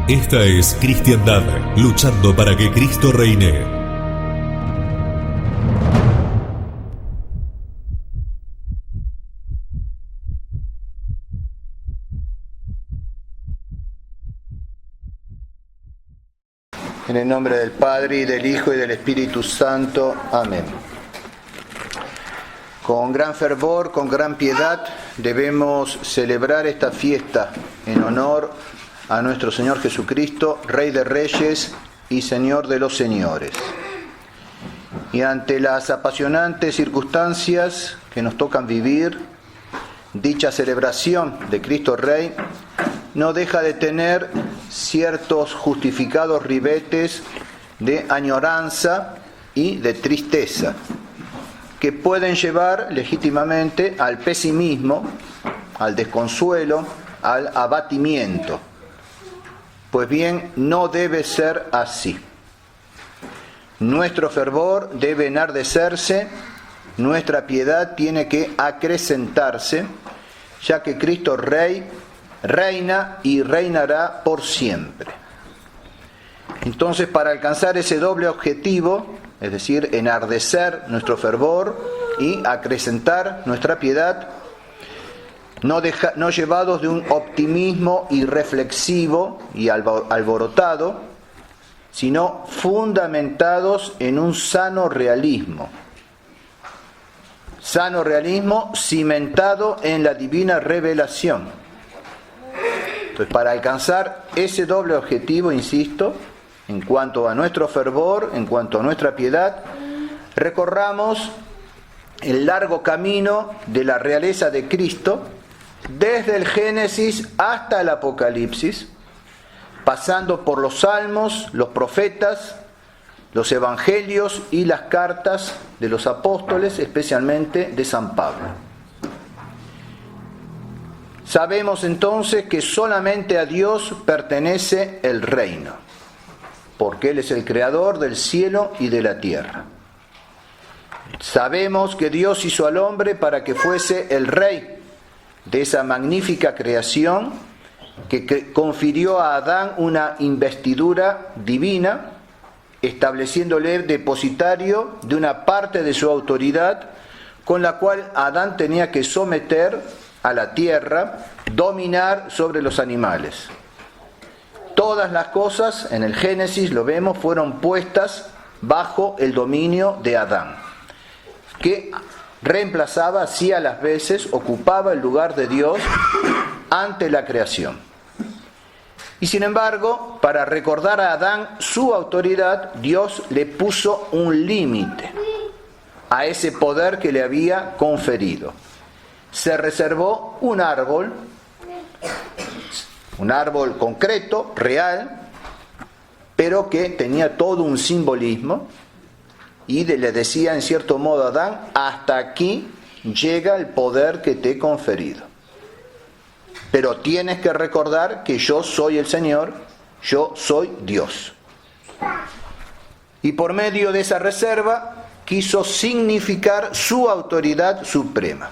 Esta es Cristiandad, luchando para que Cristo reine. En el nombre del Padre, y del Hijo, y del Espíritu Santo. Amén. Con gran fervor, con gran piedad, debemos celebrar esta fiesta en honor a nuestro Señor Jesucristo, Rey de Reyes y Señor de los Señores. Y ante las apasionantes circunstancias que nos tocan vivir, dicha celebración de Cristo Rey no deja de tener ciertos justificados ribetes de añoranza y de tristeza, que pueden llevar legítimamente al pesimismo, al desconsuelo, al abatimiento. Pues bien, no debe ser así. Nuestro fervor debe enardecerse, nuestra piedad tiene que acrecentarse, ya que Cristo Rey reina y reinará por siempre. Entonces, para alcanzar ese doble objetivo, es decir, enardecer nuestro fervor y acrecentar nuestra piedad, no llevados de un optimismo irreflexivo y alborotado, sino fundamentados en un sano realismo cimentado en la divina revelación. Entonces, para alcanzar ese doble objetivo, insisto, en cuanto a nuestro fervor, en cuanto a nuestra piedad, recorramos el largo camino de la realeza de Cristo, desde el Génesis hasta el Apocalipsis, pasando por los salmos, los profetas, los evangelios y las cartas de los apóstoles, especialmente de San Pablo. Sabemos entonces que solamente a Dios pertenece el reino, porque Él es el creador del cielo y de la tierra. Sabemos que Dios hizo al hombre para que fuese el rey de esa magnífica creación que confirió a Adán una investidura divina, estableciéndole depositario de una parte de su autoridad, con la cual Adán tenía que someter a la tierra, dominar sobre los animales. Todas las cosas, en el Génesis lo vemos, fueron puestas bajo el dominio de Adán, que reemplazaba, así a las veces, ocupaba el lugar de Dios ante la creación. Y sin embargo, para recordar a Adán su autoridad, Dios le puso un límite a ese poder que le había conferido. Se reservó un árbol concreto, real, pero que tenía todo un simbolismo, y le decía en cierto modo a Adán: hasta aquí llega el poder que te he conferido, pero tienes que recordar que yo soy el Señor, yo soy Dios. Y por medio de esa reserva quiso significar su autoridad suprema.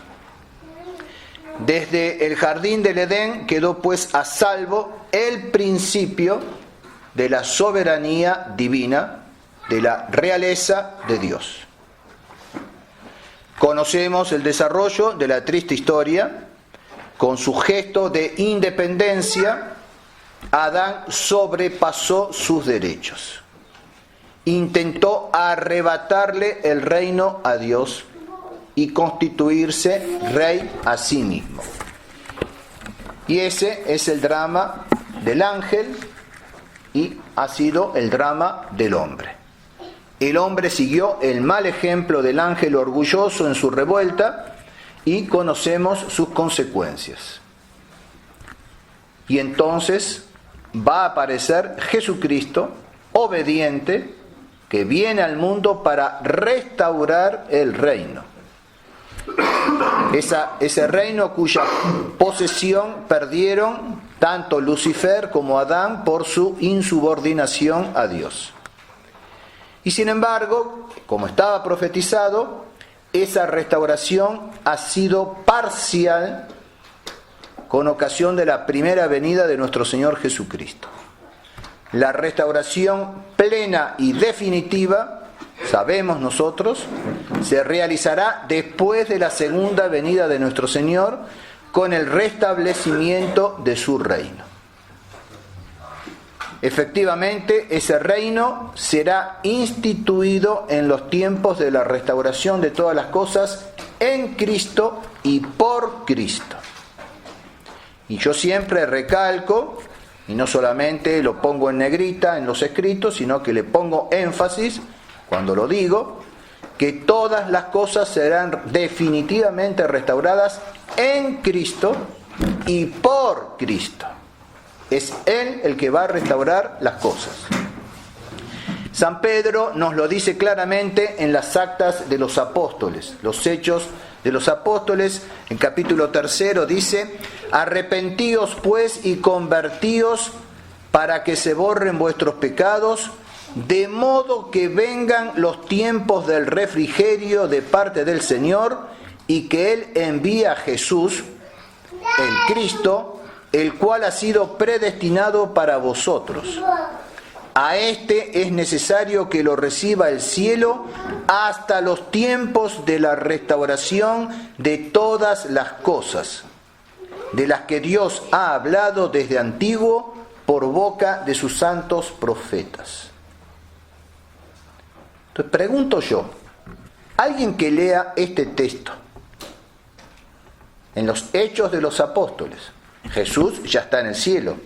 Desde el jardín del Edén quedó pues a salvo el principio de la soberanía divina, de la realeza de Dios. Conocemos el desarrollo de la triste historia. Con su gesto de independencia, Adán sobrepasó sus derechos. Intentó arrebatarle el reino a Dios y constituirse rey a sí mismo. Y ese es el drama del ángel y ha sido el drama del hombre. El hombre siguió el mal ejemplo del ángel orgulloso en su revuelta y conocemos sus consecuencias. Y entonces va a aparecer Jesucristo, obediente, que viene al mundo para restaurar el reino. Ese reino cuya posesión perdieron tanto Lucifer como Adán por su insubordinación a Dios. Y sin embargo, como estaba profetizado, esa restauración ha sido parcial con ocasión de la primera venida de nuestro Señor Jesucristo. La restauración plena y definitiva, sabemos nosotros, se realizará después de la segunda venida de nuestro Señor con el restablecimiento de su reino. Efectivamente, ese reino será instituido en los tiempos de la restauración de todas las cosas en Cristo y por Cristo. Y yo siempre recalco, y no solamente lo pongo en negrita en los escritos, sino que le pongo énfasis cuando lo digo, que todas las cosas serán definitivamente restauradas en Cristo y por Cristo. Es Él el que va a restaurar las cosas. San Pedro nos lo dice claramente en las actas de los apóstoles, los hechos de los apóstoles, en capítulo 3 dice: arrepentíos pues y convertíos para que se borren vuestros pecados, de modo que vengan los tiempos del refrigerio de parte del Señor, y que Él envíe a Jesús, el Cristo, el cual ha sido predestinado para vosotros. A este es necesario que lo reciba el cielo hasta los tiempos de la restauración de todas las cosas, de las que Dios ha hablado desde antiguo por boca de sus santos profetas. Entonces pregunto yo, alguien que lea este texto en los Hechos de los Apóstoles, Jesús ya está en el cielo.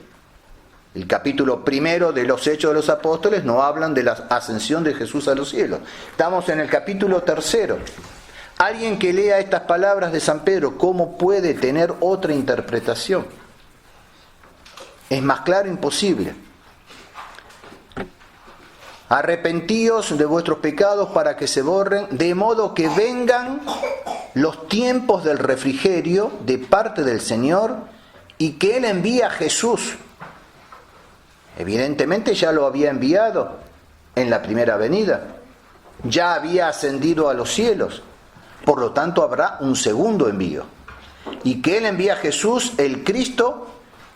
El capítulo 1 de los Hechos de los Apóstoles no hablan de la ascensión de Jesús a los cielos. Estamos en el capítulo 3. Alguien que lea estas palabras de San Pedro, ¿cómo puede tener otra interpretación? Es más claro imposible. Arrepentíos de vuestros pecados para que se borren, de modo que vengan los tiempos del refrigerio de parte del Señor, y que Él envíe a Jesús. Evidentemente ya lo había enviado en la primera venida. Ya había ascendido a los cielos. Por lo tanto habrá un segundo envío. Y que Él envíe a Jesús, el Cristo,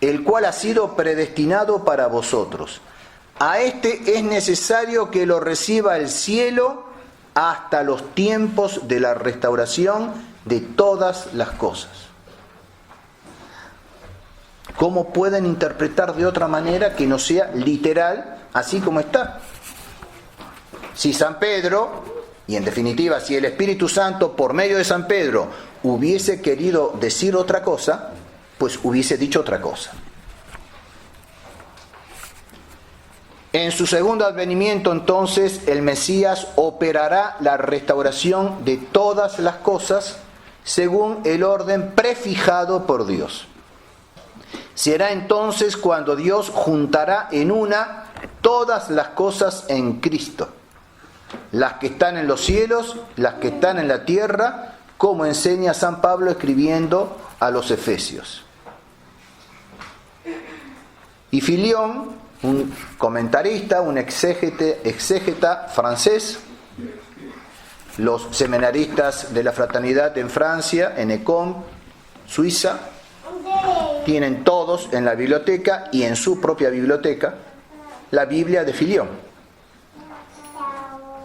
el cual ha sido predestinado para vosotros. A este es necesario que lo reciba el cielo hasta los tiempos de la restauración de todas las cosas. ¿Cómo pueden interpretar de otra manera que no sea literal, así como está? Si San Pedro, y en definitiva si el Espíritu Santo por medio de San Pedro hubiese querido decir otra cosa, pues hubiese dicho otra cosa. En su segundo advenimiento, entonces, el Mesías operará la restauración de todas las cosas según el orden prefijado por Dios. Será entonces cuando Dios juntará en una todas las cosas en Cristo, las que están en los cielos, las que están en la tierra, como enseña San Pablo escribiendo a los Efesios. Y Filión, un comentarista, un exégeta francés, los seminaristas de la fraternidad en Francia, en Écom, Suiza, tienen todos en la biblioteca y en su propia biblioteca la Biblia de Filión,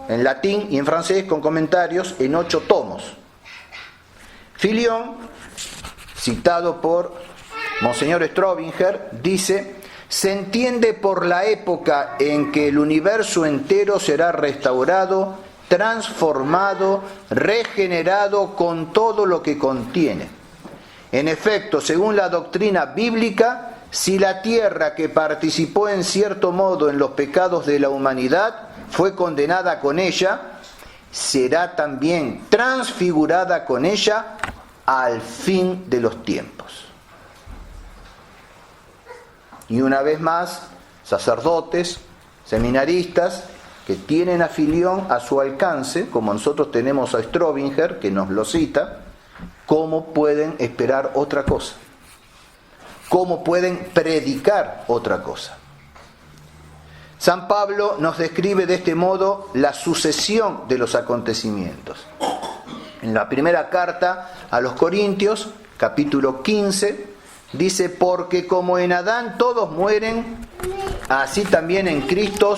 en latín y en francés con comentarios en 8 tomos. Filión, citado por Monseñor Strobinger, dice: se entiende por la época en que el universo entero será restaurado, transformado, regenerado con todo lo que contiene. En efecto, según la doctrina bíblica, si la tierra que participó en cierto modo en los pecados de la humanidad fue condenada con ella, será también transfigurada con ella al fin de los tiempos. Y una vez más, sacerdotes, seminaristas, que tienen a Filión a su alcance, como nosotros tenemos a Strobinger, que nos lo cita, ¿cómo pueden esperar otra cosa? ¿Cómo pueden predicar otra cosa? San Pablo nos describe de este modo la sucesión de los acontecimientos. En la primera carta a los Corintios, capítulo 15, dice: porque como en Adán todos mueren, así también en Cristo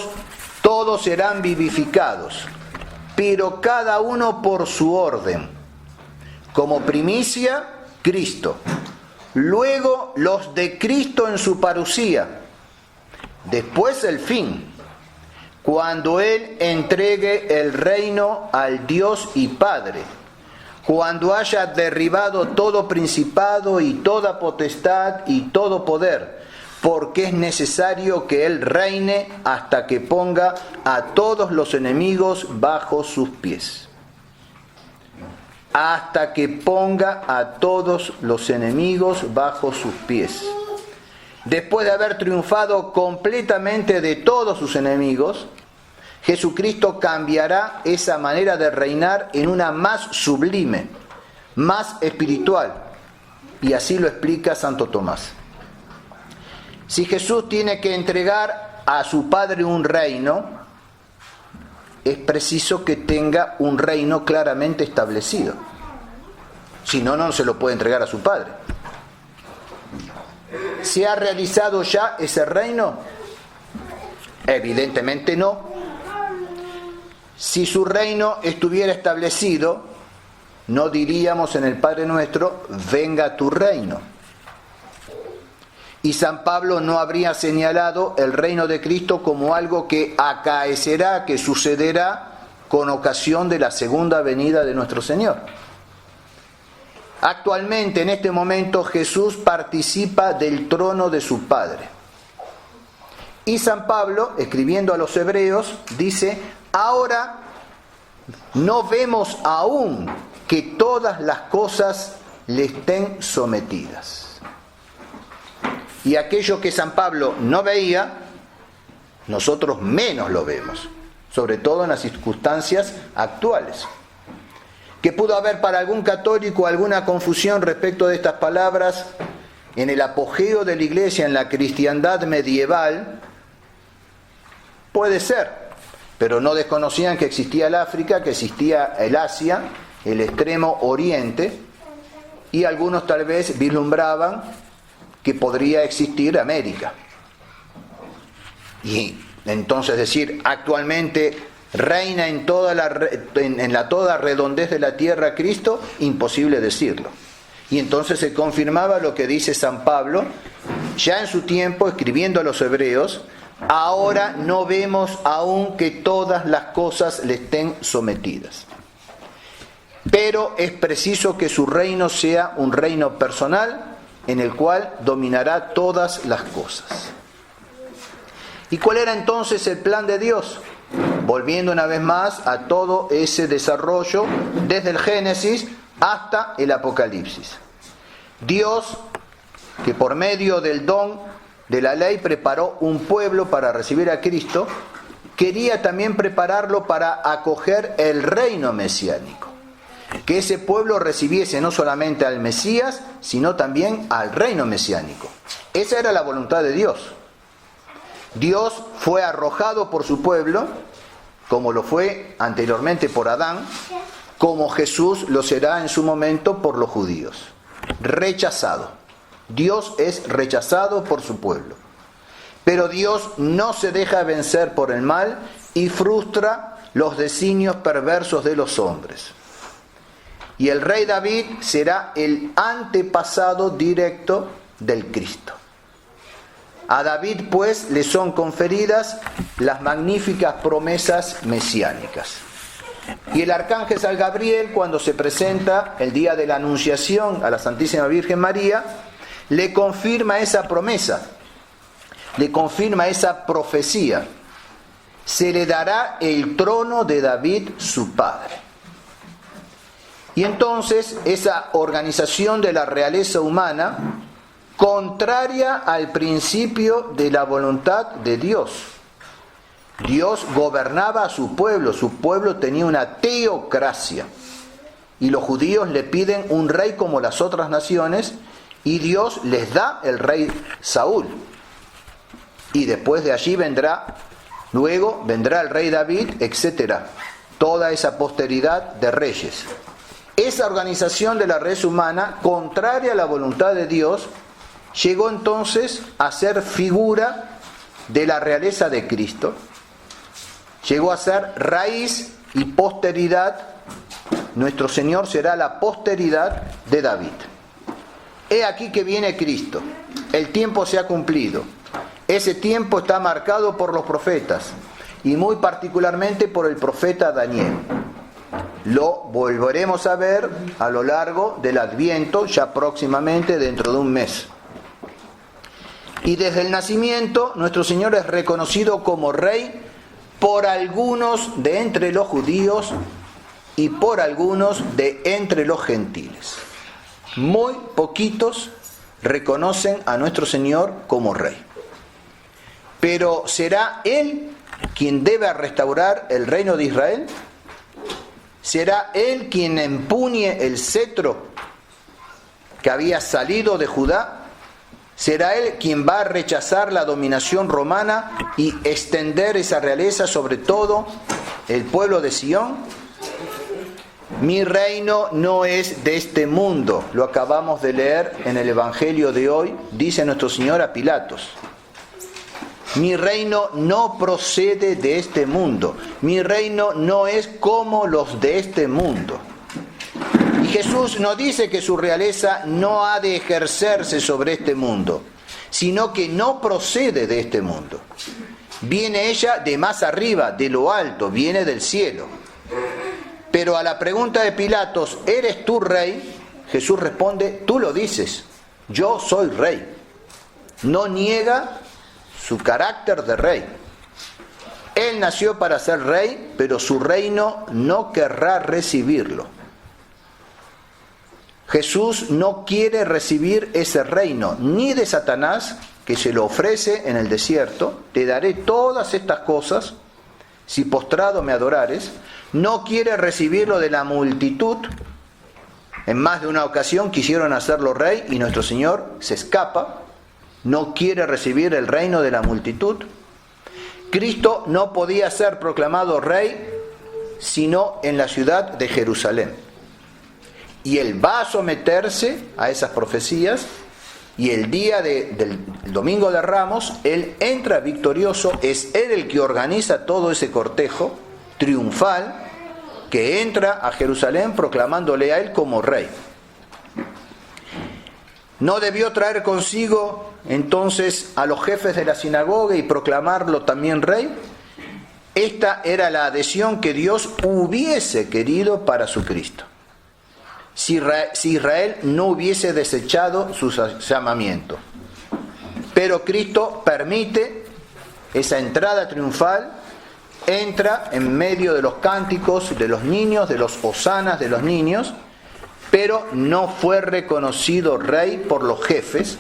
todos serán vivificados, pero cada uno por su orden. Como primicia, Cristo. Luego los de Cristo en su parusía. Después el fin, cuando Él entregue el reino al Dios y Padre, cuando haya derribado todo principado y toda potestad y todo poder, porque es necesario que Él reine hasta que ponga a todos los enemigos bajo sus pies. Hasta que ponga a todos los enemigos bajo sus pies. Después de haber triunfado completamente de todos sus enemigos, Jesucristo cambiará esa manera de reinar en una más sublime, más espiritual. Y así lo explica Santo Tomás. Si Jesús tiene que entregar a su Padre un reino, es preciso que tenga un reino claramente establecido. Si no, no se lo puede entregar a su Padre. ¿Se ha realizado ya ese reino? Evidentemente no. Si su reino estuviera establecido, no diríamos en el Padre Nuestro, venga tu reino. Y San Pablo no habría señalado el reino de Cristo como algo que acaecerá, que sucederá con ocasión de la segunda venida de nuestro Señor. Actualmente, en este momento, Jesús participa del trono de su Padre. Y San Pablo, escribiendo a los hebreos, dice, ahora no vemos aún que todas las cosas le estén sometidas. Y aquello que San Pablo no veía, nosotros menos lo vemos, sobre todo en las circunstancias actuales. Que pudo haber para algún católico alguna confusión respecto de estas palabras en el apogeo de la Iglesia, en la cristiandad medieval, puede ser, pero no desconocían que existía el África, que existía el Asia, el extremo oriente, y algunos tal vez vislumbraban que podría existir América. Y entonces decir, actualmente reina en toda toda redondez de la tierra Cristo, imposible decirlo. Y entonces se confirmaba lo que dice San Pablo, ya en su tiempo, escribiendo a los hebreos, ahora no vemos aún que todas las cosas le estén sometidas. Pero es preciso que su reino sea un reino personal, en el cual dominará todas las cosas. ¿Y cuál era entonces el plan de Dios? Volviendo una vez más a todo ese desarrollo desde el Génesis hasta el Apocalipsis. Dios, que por medio del don de la ley preparó un pueblo para recibir a Cristo, quería también prepararlo para acoger el reino mesiánico. Que ese pueblo recibiese no solamente al Mesías, sino también al reino mesiánico. Esa era la voluntad de Dios. Dios fue arrojado por su pueblo, como lo fue anteriormente por Adán, como Jesús lo será en su momento por los judíos. Rechazado. Dios es rechazado por su pueblo. Pero Dios no se deja vencer por el mal y frustra los designios perversos de los hombres. Y el rey David será el antepasado directo del Cristo. A David, pues, le son conferidas las magníficas promesas mesiánicas. Y el arcángel San Gabriel, cuando se presenta el día de la Anunciación a la Santísima Virgen María, le confirma esa promesa, le confirma esa profecía. Se le dará el trono de David, su padre. Y entonces esa organización de la realeza humana, contraria al principio de la voluntad de Dios. Dios gobernaba a su pueblo tenía una teocracia. Y los judíos le piden un rey como las otras naciones, y Dios les da el rey Saúl. Y después de allí luego vendrá el rey David, etc. Toda esa posteridad de reyes. Esa organización de la res humana, contraria a la voluntad de Dios, llegó entonces a ser figura de la realeza de Cristo, llegó a ser raíz y posteridad. Nuestro Señor será la posteridad de David. He aquí que viene Cristo. El tiempo se ha cumplido. Ese tiempo está marcado por los profetas y muy particularmente por el profeta Daniel. Lo volveremos a ver a lo largo del Adviento, ya próximamente dentro de un mes. Y desde el nacimiento, nuestro Señor es reconocido como Rey por algunos de entre los judíos y por algunos de entre los gentiles. Muy poquitos reconocen a nuestro Señor como Rey. Pero ¿será Él quien debe restaurar el reino de Israel? ¿Será Él quien empuñe el cetro que había salido de Judá? ¿Será Él quien va a rechazar la dominación romana y extender esa realeza sobre todo el pueblo de Sión? Mi reino no es de este mundo. Lo acabamos de leer en el Evangelio de hoy, dice nuestro Señor a Pilatos. Mi reino no procede de este mundo. Mi reino no es como los de este mundo. Y Jesús no dice que su realeza no ha de ejercerse sobre este mundo, sino que no procede de este mundo. Viene ella de más arriba, de lo alto, viene del cielo. Pero a la pregunta de Pilatos, ¿eres tú rey? Jesús responde, tú lo dices, yo soy rey. No niega su carácter de rey. Él nació para ser rey, pero su reino no querrá recibirlo. Jesús no quiere recibir ese reino, ni de Satanás, que se lo ofrece en el desierto, te daré todas estas cosas, si postrado me adorares. No quiere recibirlo de la multitud. En más de una ocasión quisieron hacerlo rey y nuestro Señor se escapa. No quiere recibir el reino de la multitud. Cristo no podía ser proclamado rey sino en la ciudad de Jerusalén. Y Él va a someterse a esas profecías y el día del Domingo de Ramos, Él entra victorioso, es Él el que organiza todo ese cortejo triunfal que entra a Jerusalén proclamándole a Él como rey. ¿No debió traer consigo entonces a los jefes de la sinagoga y proclamarlo también rey? Esta era la adhesión que Dios hubiese querido para su Cristo. Si Israel no hubiese desechado su llamamiento. Pero Cristo permite esa entrada triunfal, entra en medio de los cánticos de los niños, de los hosanas de los niños, pero no fue reconocido rey por los jefes,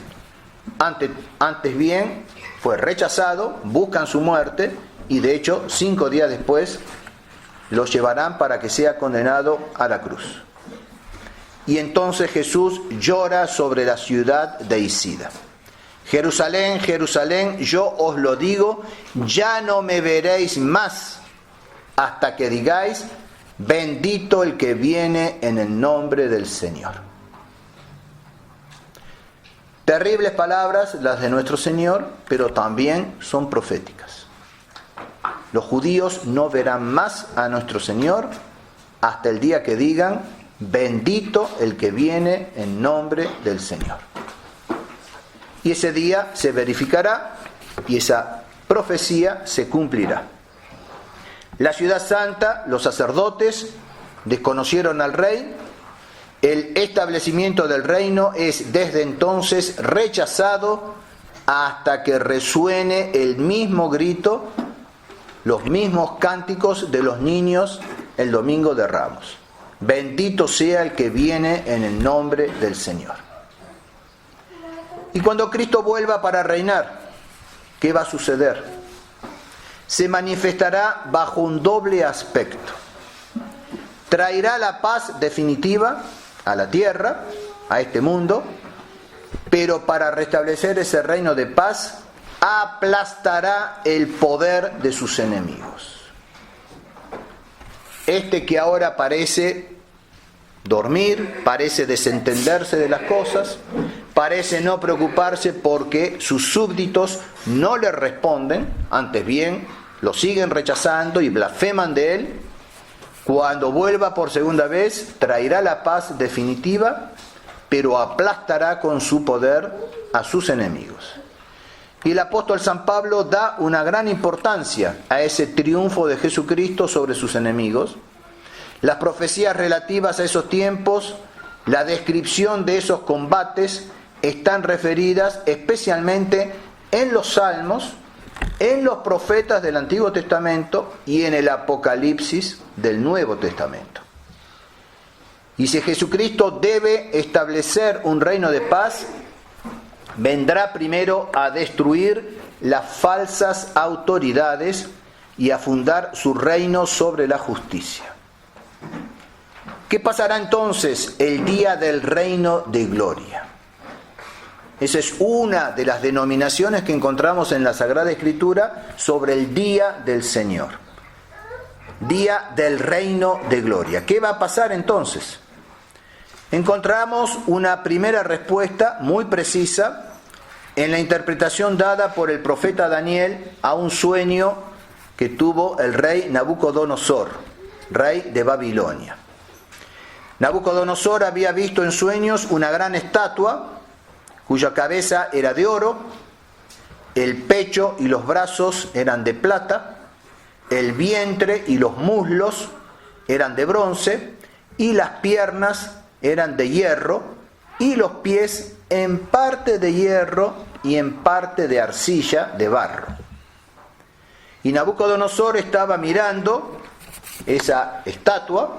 antes bien fue rechazado, buscan su muerte y de hecho 5 días después lo llevarán para que sea condenado a la cruz. Y entonces Jesús llora sobre la ciudad deicida. Jerusalén, Jerusalén, yo os lo digo, ya no me veréis más hasta que digáis, bendito el que viene en el nombre del Señor. Terribles palabras las de nuestro Señor, pero también son proféticas. Los judíos no verán más a nuestro Señor hasta el día que digan, bendito el que viene en nombre del Señor. Y ese día se verificará y esa profecía se cumplirá. La ciudad santa, los sacerdotes desconocieron al rey. El establecimiento del reino es desde entonces rechazado hasta que resuene el mismo grito, los mismos cánticos de los niños el Domingo de Ramos. Bendito sea el que viene en el nombre del Señor. Y cuando Cristo vuelva para reinar, ¿qué va a suceder? Se manifestará bajo un doble aspecto. Traerá la paz definitiva a la tierra, a este mundo, pero para restablecer ese reino de paz, aplastará el poder de sus enemigos. Este que ahora parece dormir, parece desentenderse de las cosas, parece no preocuparse porque sus súbditos no le responden, antes bien lo siguen rechazando y blasfeman de él. Cuando vuelva por segunda vez, traerá la paz definitiva, pero aplastará con su poder a sus enemigos. Y el apóstol San Pablo da una gran importancia a ese triunfo de Jesucristo sobre sus enemigos. Las profecías relativas a esos tiempos, la descripción de esos combates, están referidas especialmente en los Salmos, en los profetas del Antiguo Testamento y en el Apocalipsis del Nuevo Testamento. Y si Jesucristo debe establecer un reino de paz, vendrá primero a destruir las falsas autoridades y a fundar su reino sobre la justicia. ¿Qué pasará entonces el día del reino de gloria? Esa es una de las denominaciones que encontramos en la Sagrada Escritura sobre el día del Señor. Día del reino de gloria. ¿Qué va a pasar entonces? Encontramos una primera respuesta muy precisa en la interpretación dada por el profeta Daniel a un sueño que tuvo el rey Nabucodonosor, rey de Babilonia. Nabucodonosor había visto en sueños una gran estatua cuya cabeza era de oro, el pecho y los brazos eran de plata, el vientre y los muslos eran de bronce, y las piernas eran de hierro, y los pies en parte de hierro y en parte de arcilla, de barro. Y Nabucodonosor estaba mirando esa estatua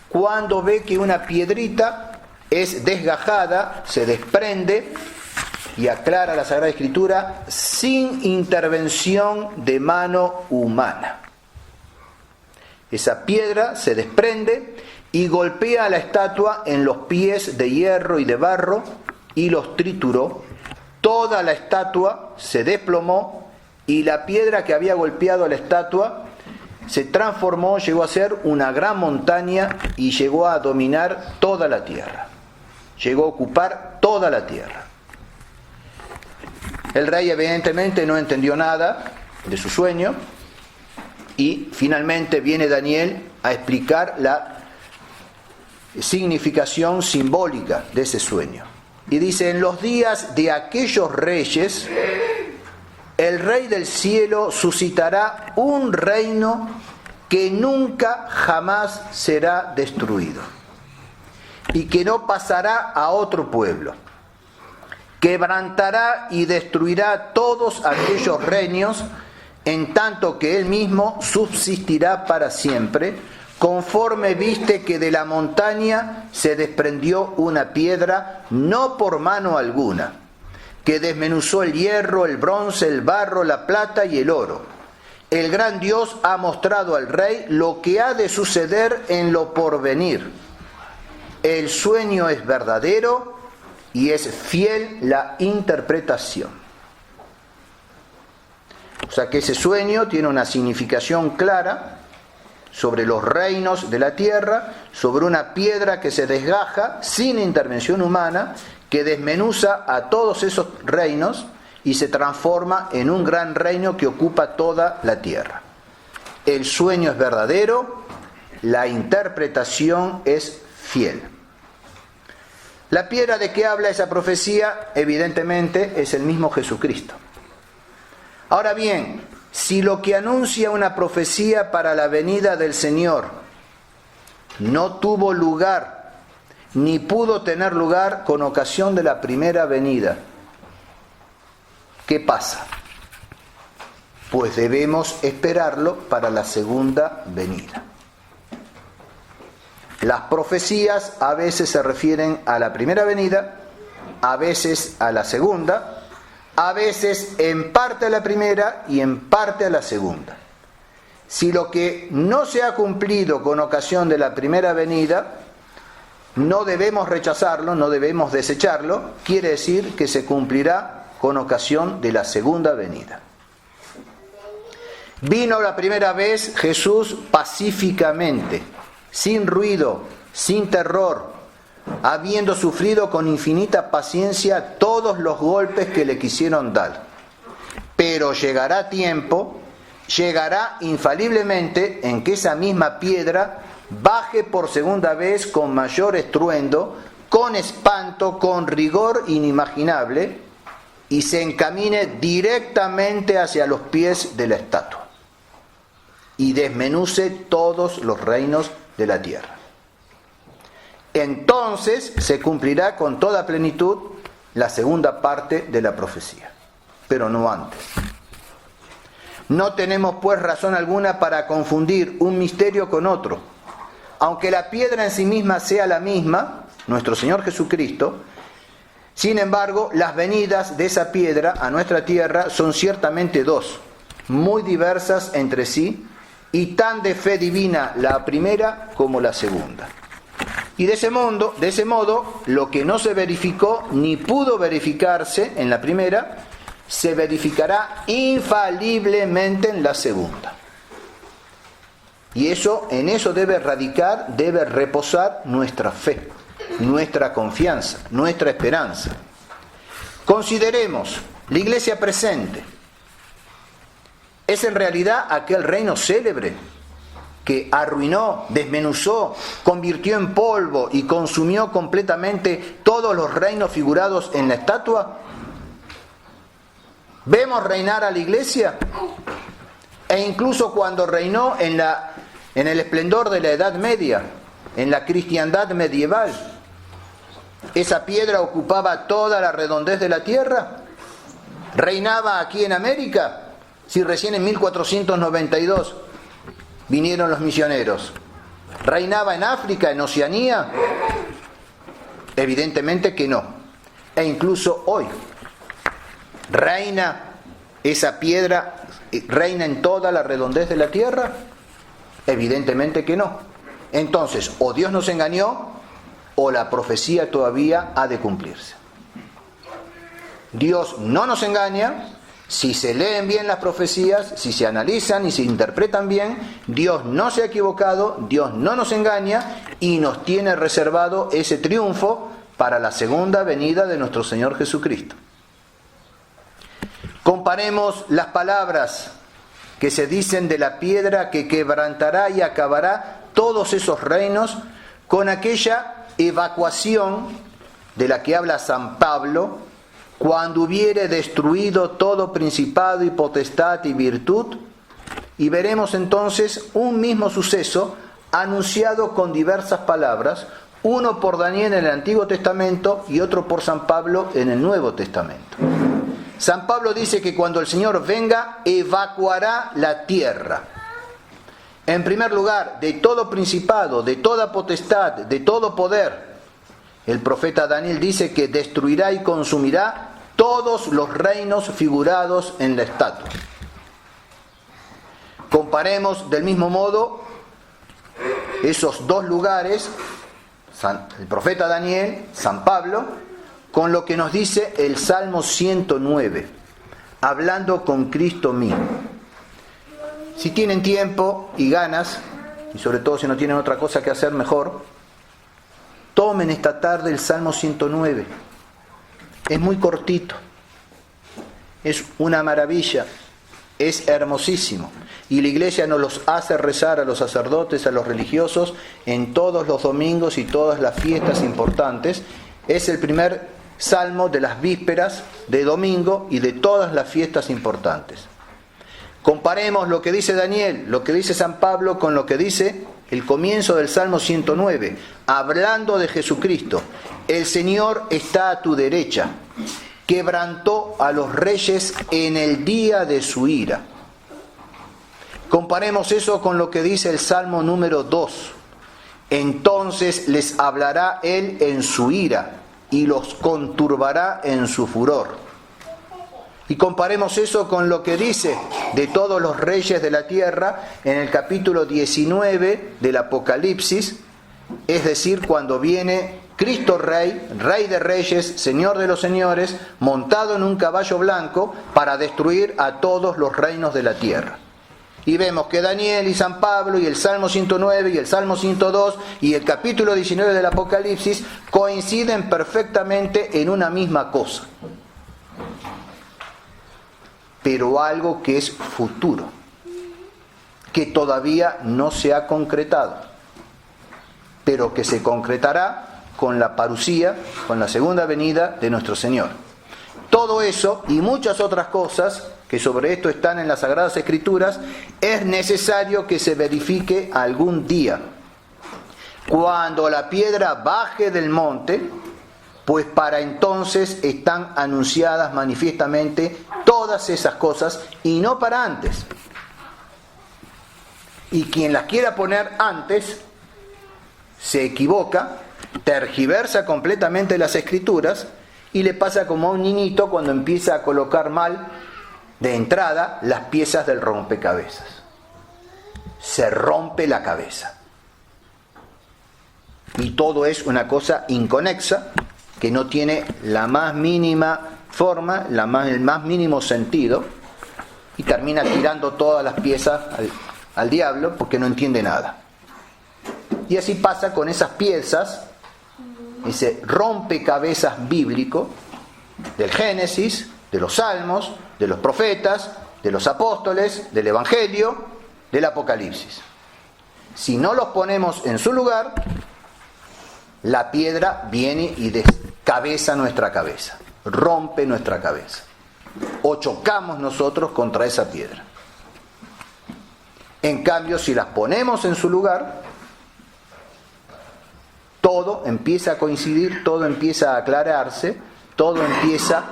cuando ve que una piedrita es desgajada, se desprende, y aclara la Sagrada Escritura, sin intervención de mano humana. Esa piedra se desprende y golpea a la estatua en los pies de hierro y de barro y los trituró. Toda la estatua se desplomó y la piedra que había golpeado a la estatua se transformó, llegó a ser una gran montaña y llegó a dominar toda la tierra. Llegó a ocupar toda la tierra. El rey evidentemente no entendió nada de su sueño y finalmente viene Daniel a explicar la significación simbólica de ese sueño. Y dice: en los días de aquellos reyes, el Rey del cielo suscitará un reino que nunca jamás será destruido y que no pasará a otro pueblo. Quebrantará y destruirá todos aquellos reinos, en tanto que él mismo subsistirá para siempre, conforme viste que de la montaña se desprendió una piedra, no por mano alguna, que desmenuzó el hierro, el bronce, el barro, la plata y el oro. El gran Dios ha mostrado al rey lo que ha de suceder en lo porvenir. El sueño es verdadero y es fiel la interpretación. O sea que ese sueño tiene una significación clara sobre los reinos de la tierra, sobre una piedra que se desgaja sin intervención humana, que desmenuza a todos esos reinos y se transforma en un gran reino que ocupa toda la tierra. El sueño es verdadero, la interpretación es fiel. La piedra de que habla esa profecía, evidentemente, es el mismo Jesucristo. Ahora bien, si lo que anuncia una profecía para la venida del Señor no tuvo lugar, ni pudo tener lugar con ocasión de la primera venida, ¿qué pasa? Pues debemos esperarlo para la segunda venida. Las profecías a veces se refieren a la primera venida, a veces a la segunda, a veces en parte a la primera y en parte a la segunda. Si lo que no se ha cumplido con ocasión de la primera venida, no debemos rechazarlo, no debemos desecharlo, quiere decir que se cumplirá con ocasión de la segunda venida. Vino la primera vez Jesús pacíficamente, sin ruido, sin terror, habiendo sufrido con infinita paciencia todos los golpes que le quisieron dar. Pero llegará tiempo, llegará infaliblemente en que esa misma piedra baje por segunda vez con mayor estruendo, con espanto, con rigor inimaginable, y se encamine directamente hacia los pies de la estatua y desmenuce todos los reinos de la tierra. Entonces se cumplirá con toda plenitud la segunda parte de la profecía, pero no antes. No tenemos pues razón alguna para confundir un misterio con otro. Aunque la piedra en sí misma sea la misma, nuestro Señor Jesucristo, sin embargo, las venidas de esa piedra a nuestra tierra son ciertamente dos, muy diversas entre sí, y tan de fe divina la primera como la segunda. Y de ese modo, lo que no se verificó ni pudo verificarse en la primera, se verificará infaliblemente en la segunda. Y en eso debe radicar, debe reposar nuestra fe, nuestra confianza, nuestra esperanza. Consideremos la iglesia presente. ¿Es en realidad aquel reino célebre que arruinó, desmenuzó, convirtió en polvo y consumió completamente todos los reinos figurados en la estatua? ¿Vemos reinar a la iglesia? E incluso cuando reinó en el esplendor de la Edad Media, en la cristiandad medieval, ¿esa piedra ocupaba toda la redondez de la tierra? ¿Reinaba aquí en América? Si recién en 1492 vinieron los misioneros. ¿Reinaba en África, en Oceanía? Evidentemente que no. E incluso hoy, ¿reina esa piedra, reina en toda la redondez de la tierra? Evidentemente que no. Entonces, o Dios nos engañó, o la profecía todavía ha de cumplirse. Dios no nos engaña. Si se leen bien las profecías, si se analizan y se interpretan bien, Dios no se ha equivocado, Dios no nos engaña y nos tiene reservado ese triunfo para la segunda venida de nuestro Señor Jesucristo. Comparemos las palabras que se dicen de la piedra que quebrantará y acabará todos esos reinos con aquella evacuación de la que habla San Pablo, cuando hubiere destruido todo principado y potestad y virtud, y veremos entonces un mismo suceso anunciado con diversas palabras, uno por Daniel en el Antiguo Testamento y otro por San Pablo en el Nuevo Testamento. San Pablo dice que cuando el Señor venga, evacuará la tierra. En primer lugar, de todo principado, de toda potestad, de todo poder. El profeta Daniel dice que destruirá y consumirá todos los reinos figurados en la estatua. Comparemos del mismo modo esos dos lugares, el profeta Daniel, San Pablo, con lo que nos dice el Salmo 109, hablando con Cristo mismo. Si tienen tiempo y ganas, y sobre todo si no tienen otra cosa que hacer, mejor, tomen esta tarde el Salmo 109. Es muy cortito, es una maravilla, es hermosísimo. Y la iglesia nos los hace rezar a los sacerdotes, a los religiosos, en todos los domingos y todas las fiestas importantes. Es el primer salmo de las vísperas de domingo y de todas las fiestas importantes. Comparemos lo que dice Daniel, lo que dice San Pablo con lo que dice el comienzo del Salmo 109, hablando de Jesucristo. El Señor está a tu derecha, quebrantó a los reyes en el día de su ira. Comparemos eso con lo que dice el Salmo número 2. Entonces les hablará Él en su ira y los conturbará en su furor. Y comparemos eso con lo que dice de todos los reyes de la tierra en el capítulo 19 del Apocalipsis, es decir, cuando viene Cristo Rey, Rey de Reyes, Señor de los Señores, montado en un caballo blanco para destruir a todos los reinos de la tierra. Y vemos que Daniel y San Pablo y el Salmo 109 y el Salmo 102 y el capítulo 19 del Apocalipsis coinciden perfectamente en una misma cosa. Pero algo que es futuro, que todavía no se ha concretado, pero que se concretará con la parusía, con la segunda venida de nuestro Señor. Todo eso y muchas otras cosas que sobre esto están en las Sagradas Escrituras, es necesario que se verifique algún día. Cuando la piedra baje del monte, pues para entonces están anunciadas manifiestamente todas esas cosas y no para antes. Y quien las quiera poner antes, se equivoca, tergiversa completamente las Escrituras y le pasa como a un niñito cuando empieza a colocar mal de entrada las piezas del rompecabezas. Se rompe la cabeza. Y todo es una cosa inconexa, que no tiene la más mínima forma, el más mínimo sentido, y termina tirando todas las piezas al diablo porque no entiende nada. Y así pasa con esas piezas, ese rompecabezas bíblico del Génesis, de los Salmos, de los profetas, de los apóstoles, del Evangelio, del Apocalipsis. Si no los ponemos en su lugar, la piedra viene y descabeza nuestra cabeza, rompe nuestra cabeza, o chocamos nosotros contra esa piedra. En cambio, si las ponemos en su lugar, todo empieza a coincidir, todo empieza a aclararse, todo empieza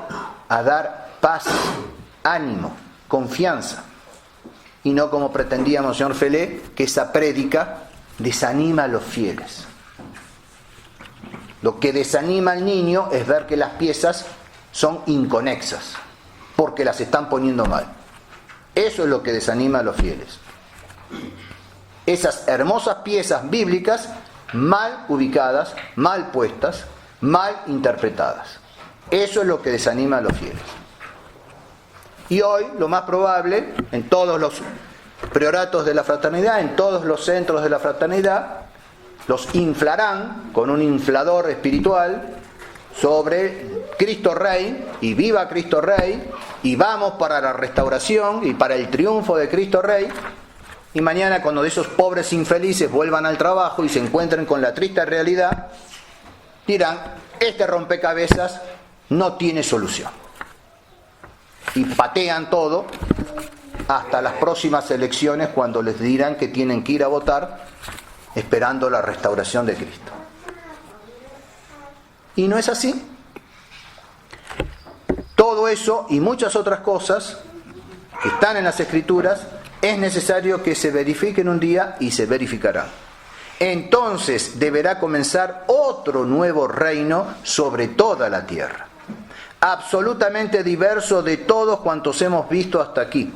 a dar paz, ánimo, confianza, y no como pretendíamos, señor Felé, que esa prédica desanima a los fieles. Lo que desanima al niño es ver que las piezas son inconexas, porque las están poniendo mal. Eso es lo que desanima a los fieles. Esas hermosas piezas bíblicas mal ubicadas, mal puestas, mal interpretadas. Eso es lo que desanima a los fieles. Y hoy, lo más probable, en todos los prioratos de la fraternidad, en todos los centros de la fraternidad, los inflarán con un inflador espiritual sobre Cristo Rey, y viva Cristo Rey, y vamos para la restauración y para el triunfo de Cristo Rey. Y mañana, cuando esos pobres infelices vuelvan al trabajo y se encuentren con la triste realidad, dirán, este rompecabezas no tiene solución. Y patean todo hasta las próximas elecciones, cuando les dirán que tienen que ir a votar esperando la restauración de Cristo. Y no es así. Todo eso y muchas otras cosas que están en las Escrituras es necesario que se verifiquen un día, y se verificarán. Entonces deberá comenzar otro nuevo reino sobre toda la tierra, absolutamente diverso de todos cuantos hemos visto hasta aquí,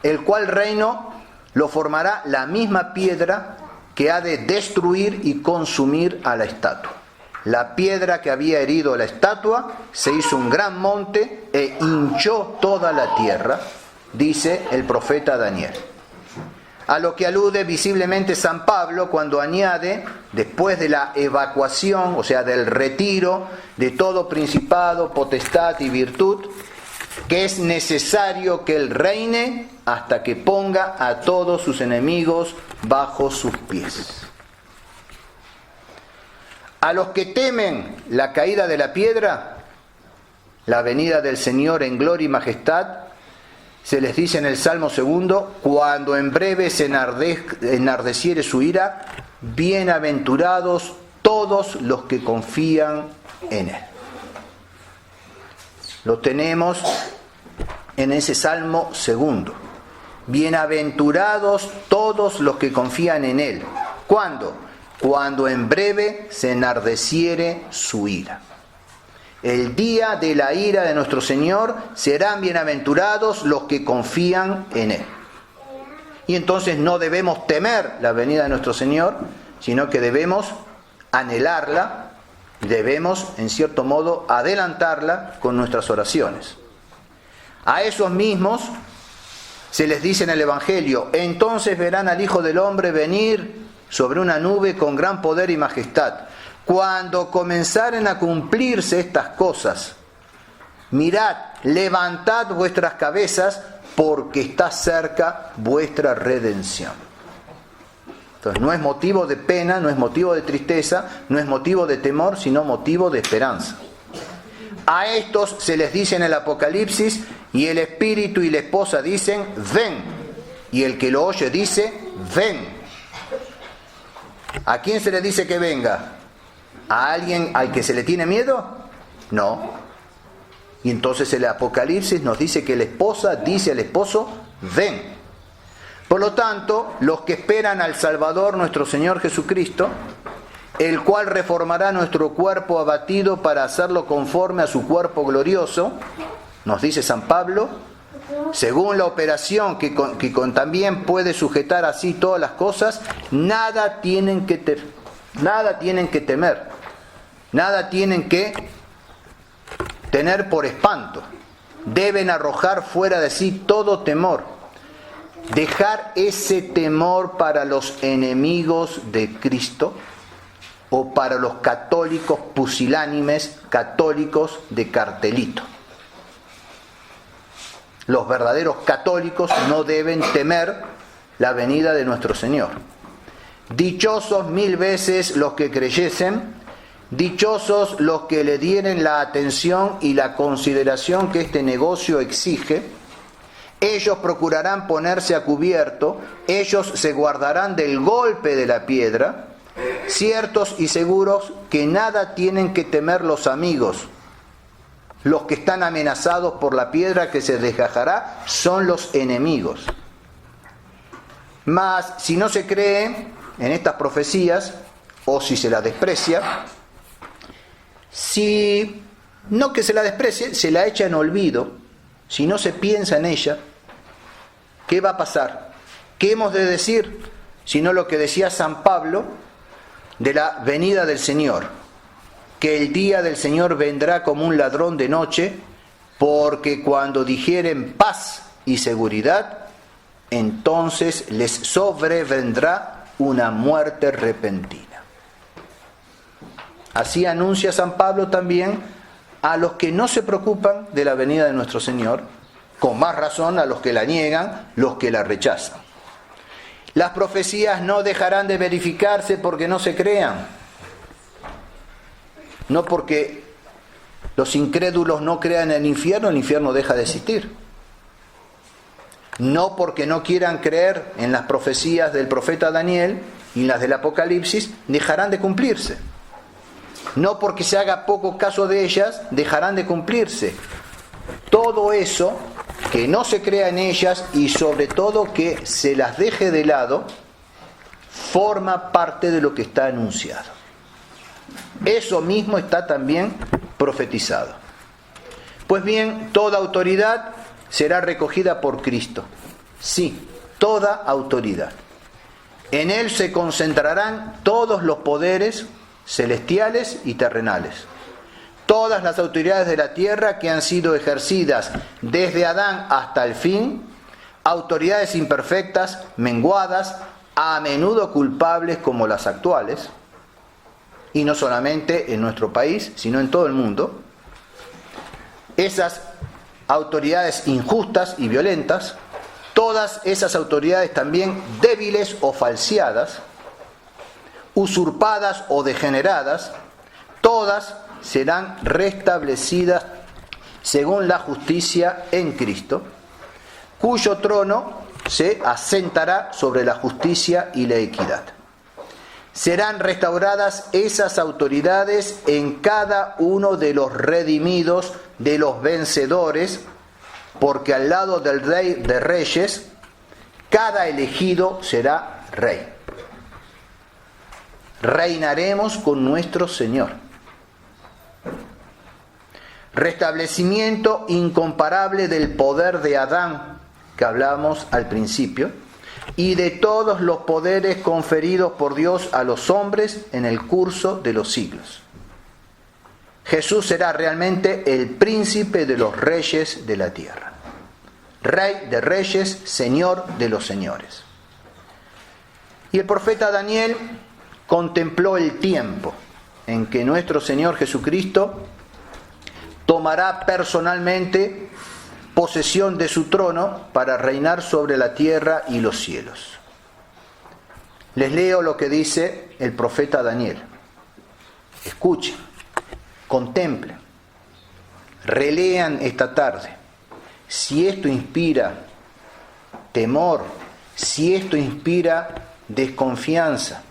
el cual reino lo formará la misma piedra que ha de destruir y consumir a la estatua. La piedra que había herido a la estatua se hizo un gran monte e hinchó toda la tierra, dice el profeta Daniel. A lo que alude visiblemente San Pablo cuando añade, después de la evacuación, o sea, del retiro de todo principado, potestad y virtud, que es necesario que él reine hasta que ponga a todos sus enemigos bajo sus pies. A los que temen la caída de la piedra, la venida del Señor en gloria y majestad, se les dice en el Salmo 2, cuando en breve se enardeciere su ira, bienaventurados todos los que confían en Él. Lo tenemos en ese Salmo 2. Bienaventurados todos los que confían en Él. ¿Cuándo? Cuando en breve se enardeciere su ira. El día de la ira de nuestro Señor serán bienaventurados los que confían en Él. Y entonces no debemos temer la venida de nuestro Señor, sino que debemos anhelarla, debemos, en cierto modo, adelantarla con nuestras oraciones. A esos mismos se les dice en el Evangelio: entonces verán al Hijo del Hombre venir sobre una nube con gran poder y majestad. Cuando comenzaren a cumplirse estas cosas, mirad, levantad vuestras cabezas, porque está cerca vuestra redención. Entonces no es motivo de pena, no es motivo de tristeza, no es motivo de temor, sino motivo de esperanza. A estos se les dice en el Apocalipsis, y el Espíritu y la esposa dicen: ven. Y el que lo oye dice: ven. ¿A quién se le dice que venga? ¿A alguien al que se le tiene miedo? No. Y entonces el Apocalipsis nos dice que la esposa dice al esposo: ven. Por lo tanto, los que esperan al Salvador, nuestro Señor Jesucristo, el cual reformará nuestro cuerpo abatido para hacerlo conforme a su cuerpo glorioso, nos dice San Pablo, según la operación que también puede sujetar así todas las cosas, nada tienen que temer, nada tienen que tener por espanto. Deben arrojar fuera de sí todo temor. Dejar ese temor para los enemigos de Cristo o para los católicos pusilánimes, católicos de cartelito. Los verdaderos católicos no deben temer la venida de nuestro Señor. Dichosos 1000 veces los que creyesen, dichosos los que le dieren la atención y la consideración que este negocio exige. Ellos procurarán ponerse a cubierto, ellos se guardarán del golpe de la piedra, ciertos y seguros que nada tienen que temer los amigos. Los que están amenazados por la piedra que se desgajará son los enemigos. Mas si no se cree en estas profecías, o si se las desprecia, si no que se la desprecie, se la echa en olvido, si no se piensa en ella, ¿qué va a pasar? ¿Qué hemos de decir? Sino lo que decía San Pablo de la venida del Señor, que el día del Señor vendrá como un ladrón de noche, porque cuando dijeren paz y seguridad, entonces les sobrevendrá una muerte repentina. Así anuncia San Pablo también a los que no se preocupan de la venida de nuestro Señor, con más razón a los que la niegan, los que la rechazan. Las profecías no dejarán de verificarse porque no se crean. No porque los incrédulos no crean en el infierno deja de existir. No porque no quieran creer en las profecías del profeta Daniel y las del Apocalipsis, dejarán de cumplirse. No porque se haga poco caso de ellas, dejarán de cumplirse. Todo eso que no se crea en ellas y sobre todo que se las deje de lado, forma parte de lo que está anunciado. Eso mismo está también profetizado. Pues bien, toda autoridad será recogida por Cristo. Sí, toda autoridad. En Él se concentrarán todos los poderes celestiales y terrenales. Todas las autoridades de la tierra que han sido ejercidas desde Adán hasta el fin, autoridades imperfectas, menguadas, a menudo culpables como las actuales, y no solamente en nuestro país, sino en todo el mundo. Esas autoridades injustas y violentas, todas esas autoridades también débiles o falseadas, usurpadas o degeneradas, todas serán restablecidas según la justicia en Cristo, cuyo trono se asentará sobre la justicia y la equidad. Serán restauradas esas autoridades en cada uno de los redimidos, de los vencedores, porque al lado del Rey de Reyes, cada elegido será rey. Reinaremos con nuestro Señor. Restablecimiento incomparable del poder de Adán, que hablamos al principio, y de todos los poderes conferidos por Dios a los hombres en el curso de los siglos. Jesús será realmente el príncipe de los reyes de la tierra. Rey de reyes, Señor de los señores. Y el profeta Daniel contempló el tiempo en que nuestro Señor Jesucristo tomará personalmente posesión de su trono para reinar sobre la tierra y los cielos. Les leo lo que dice el profeta Daniel. Escuchen, contemplen, relean esta tarde. Si esto inspira temor, si esto inspira desconfianza,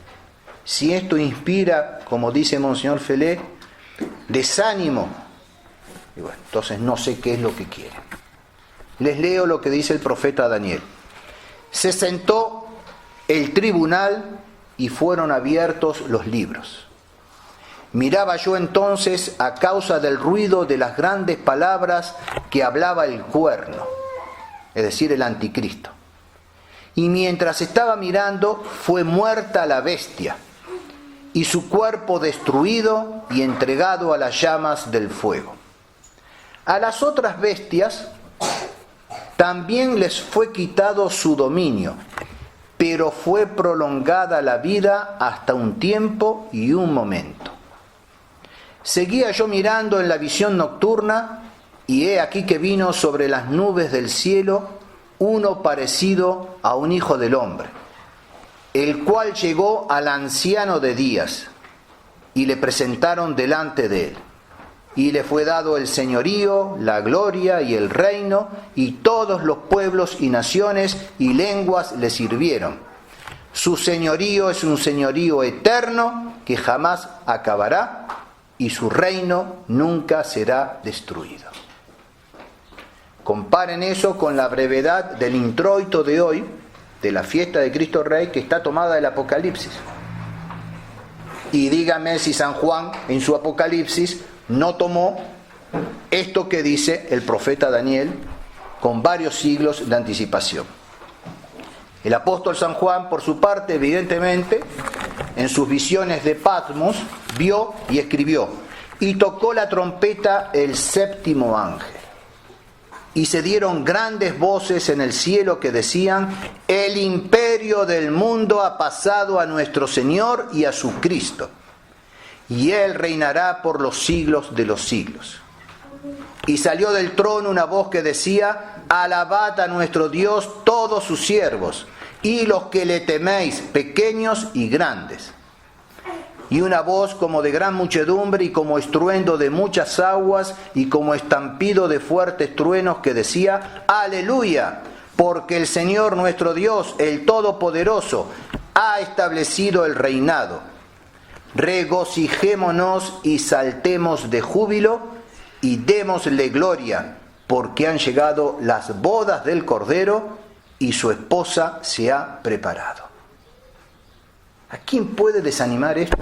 si esto inspira, como dice Monseñor Felé, desánimo, y bueno, entonces no sé qué es lo que quieren. Les leo lo que dice el profeta Daniel. Se sentó el tribunal y fueron abiertos los libros. Miraba yo entonces a causa del ruido de las grandes palabras que hablaba el cuerno, es decir, el anticristo. Y mientras estaba mirando, fue muerta la bestia, y su cuerpo destruido y entregado a las llamas del fuego. A las otras bestias también les fue quitado su dominio, pero fue prolongada la vida hasta un tiempo y un momento. Seguía yo mirando en la visión nocturna, y he aquí que vino sobre las nubes del cielo uno parecido a un hijo del hombre, el cual llegó al anciano de días, y le presentaron delante de él. Y le fue dado el señorío, la gloria y el reino, y todos los pueblos y naciones y lenguas le sirvieron. Su señorío es un señorío eterno que jamás acabará, y su reino nunca será destruido. Comparen eso con la brevedad del introito de hoy, de la fiesta de Cristo Rey, que está tomada del Apocalipsis. Y díganme si San Juan en su Apocalipsis no tomó esto que dice el profeta Daniel con varios siglos de anticipación. El apóstol San Juan, por su parte, evidentemente, en sus visiones de Patmos, vio y escribió: y tocó la trompeta el séptimo ángel. Y se dieron grandes voces en el cielo que decían: el imperio del mundo ha pasado a nuestro Señor y a su Cristo, y Él reinará por los siglos de los siglos. Y salió del trono una voz que decía: alabad a nuestro Dios todos sus siervos, y los que le teméis, pequeños y grandes. Y una voz como de gran muchedumbre, y como estruendo de muchas aguas, y como estampido de fuertes truenos, que decía: aleluya, porque el Señor nuestro Dios, el Todopoderoso, ha establecido el reinado. Regocijémonos y saltemos de júbilo, y démosle gloria, porque han llegado las bodas del Cordero, y su esposa se ha preparado. ¿A quién puede desanimar esto?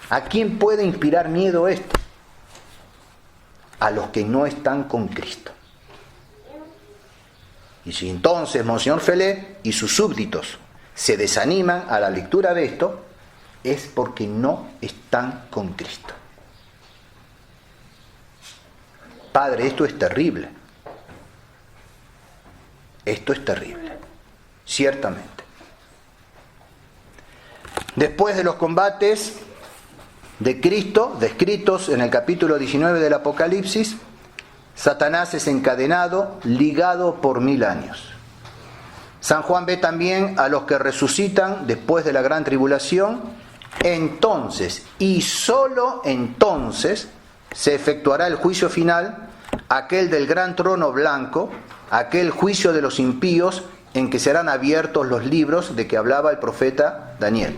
¿A quién puede inspirar miedo esto? A los que no están con Cristo. Y si entonces Monseñor Felé y sus súbditos se desaniman a la lectura de esto, es porque no están con Cristo. Padre, esto es terrible. Esto es terrible, ciertamente. Después de los combates de Cristo, descritos en el capítulo 19 del Apocalipsis, Satanás es encadenado, ligado por 1000 años. San Juan ve también a los que resucitan después de la gran tribulación. Entonces, y solo entonces, se efectuará el juicio final, aquel del gran trono blanco, aquel juicio de los impíos, en que serán abiertos los libros de que hablaba el profeta Daniel.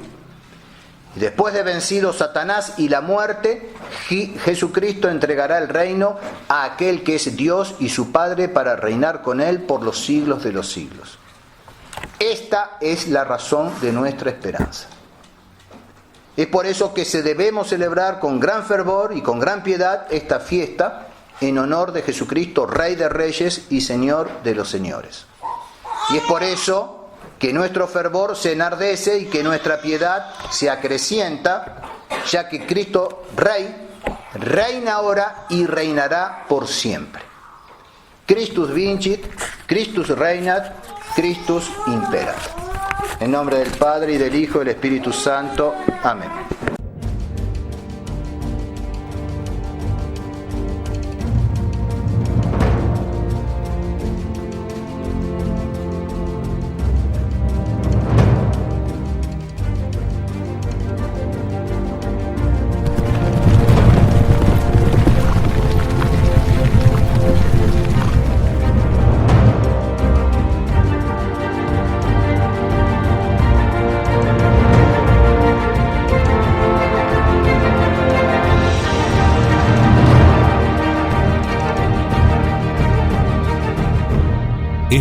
Y después de vencido Satanás y la muerte, Jesucristo entregará el reino a aquel que es Dios y su Padre, para reinar con él por los siglos de los siglos. Esta es la razón de nuestra esperanza. Es por eso que se debemos celebrar con gran fervor y con gran piedad esta fiesta en honor de Jesucristo, Rey de Reyes y Señor de los Señores. Y es por eso que nuestro fervor se enardece y que nuestra piedad se acrecienta, ya que Cristo Rey reina ahora y reinará por siempre. Christus vincit, Christus reinat, Christus imperat. En nombre del Padre, y del Hijo, y del Espíritu Santo. Amén.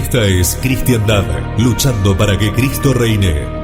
Esta es Cristiandad, luchando para que Cristo reine.